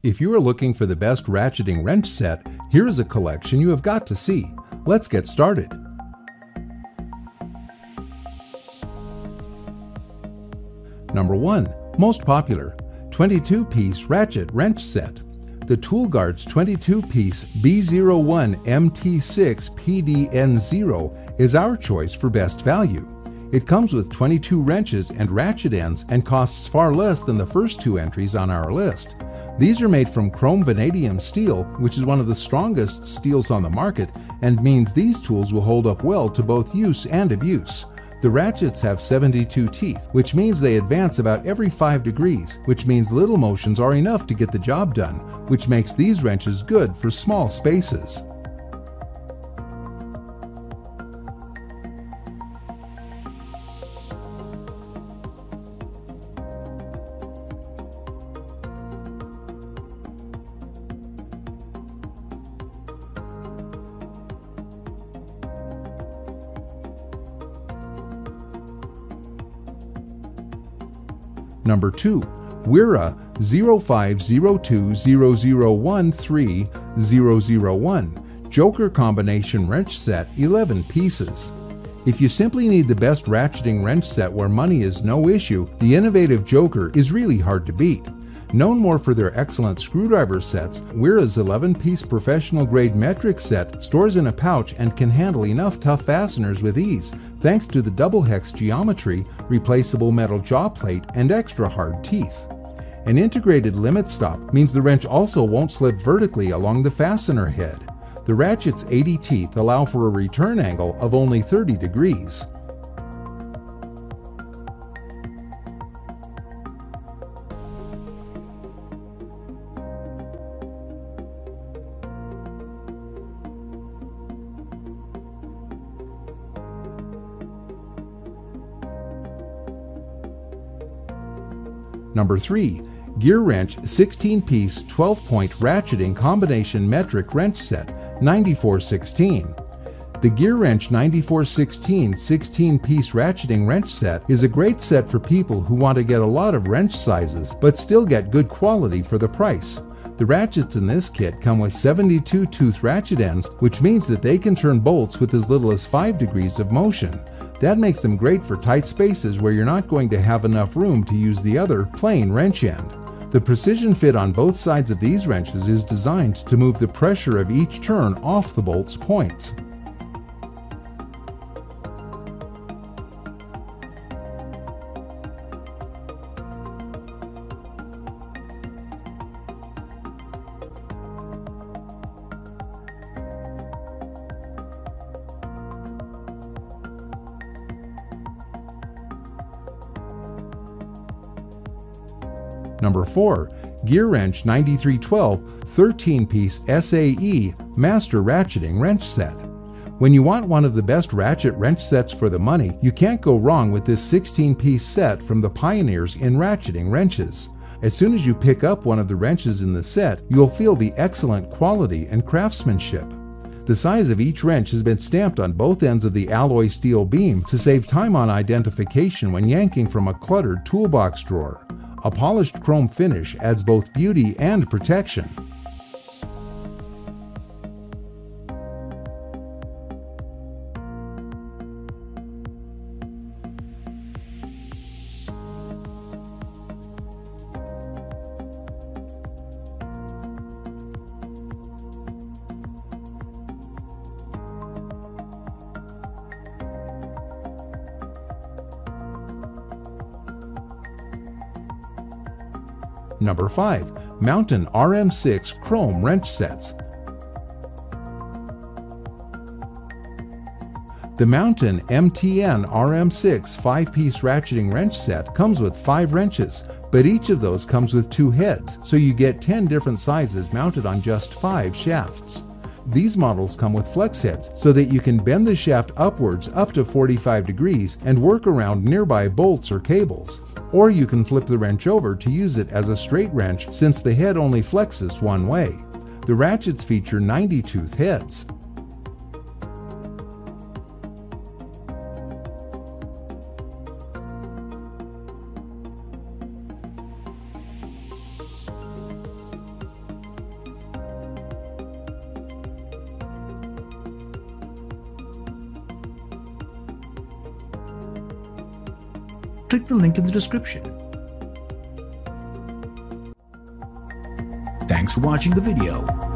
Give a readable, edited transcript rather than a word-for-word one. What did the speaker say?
If you are looking for the best ratcheting wrench set, here is a collection you have got to see. Let's get started. Number 1. Most popular, 22-piece ratchet wrench set. The Toolguard's 22-piece B01 MT6 PDN0 is our choice for best value. It comes with 22 wrenches and ratchet ends and costs far less than the first two entries on our list. These are made from chrome vanadium steel, which is one of the strongest steels on the market, and means these tools will hold up well to both use and abuse. The ratchets have 72 teeth, which means they advance about every 5 degrees, which means little motions are enough to get the job done, which makes these wrenches good for small spaces. Number 2. Wera 05020013-001 Joker Combination Wrench Set 11 pieces. If you simply need the best ratcheting wrench set where money is no issue, the innovative Joker is really hard to beat. Known more for their excellent screwdriver sets, Wera's 11-piece professional-grade metric set stores in a pouch and can handle enough tough fasteners with ease, thanks to the double-hex geometry, replaceable metal jaw plate, and extra hard teeth. An integrated limit stop means the wrench also won't slip vertically along the fastener head. The ratchet's 80 teeth allow for a return angle of only 30 degrees. Number 3. GearWrench 16-piece 12-point ratcheting combination metric wrench set 9416. The GearWrench 9416 16-piece ratcheting wrench set is a great set for people who want to get a lot of wrench sizes but still get good quality for the price. The ratchets in this kit come with 72 tooth ratchet ends, which means that they can turn bolts with as little as 5 degrees of motion. That makes them great for tight spaces where you're not going to have enough room to use the other, plain wrench end. The precision fit on both sides of these wrenches is designed to move the pressure of each turn off the bolt's points. Number 4. GearWrench 9312 13-piece SAE Master Ratcheting Wrench Set. When you want one of the best ratchet wrench sets for the money, you can't go wrong with this 16-piece set from the pioneers in ratcheting wrenches. As soon as you pick up one of the wrenches in the set, you'll feel the excellent quality and craftsmanship. The size of each wrench has been stamped on both ends of the alloy steel beam to save time on identification when yanking from a cluttered toolbox drawer. A polished chrome finish adds both beauty and protection. Number 5. Mountain RM6 Chrome Wrench Sets. The Mountain MTN RM6 5-piece ratcheting wrench set comes with 5 wrenches, but each of those comes with 2 heads, so you get 10 different sizes mounted on just 5 shafts. These models come with flex heads so that you can bend the shaft upwards up to 45 degrees and work around nearby bolts or cables. Or you can flip the wrench over to use it as a straight wrench since the head only flexes one way. The ratchets feature 90 tooth heads. click the link in the description. Thanks for watching the video.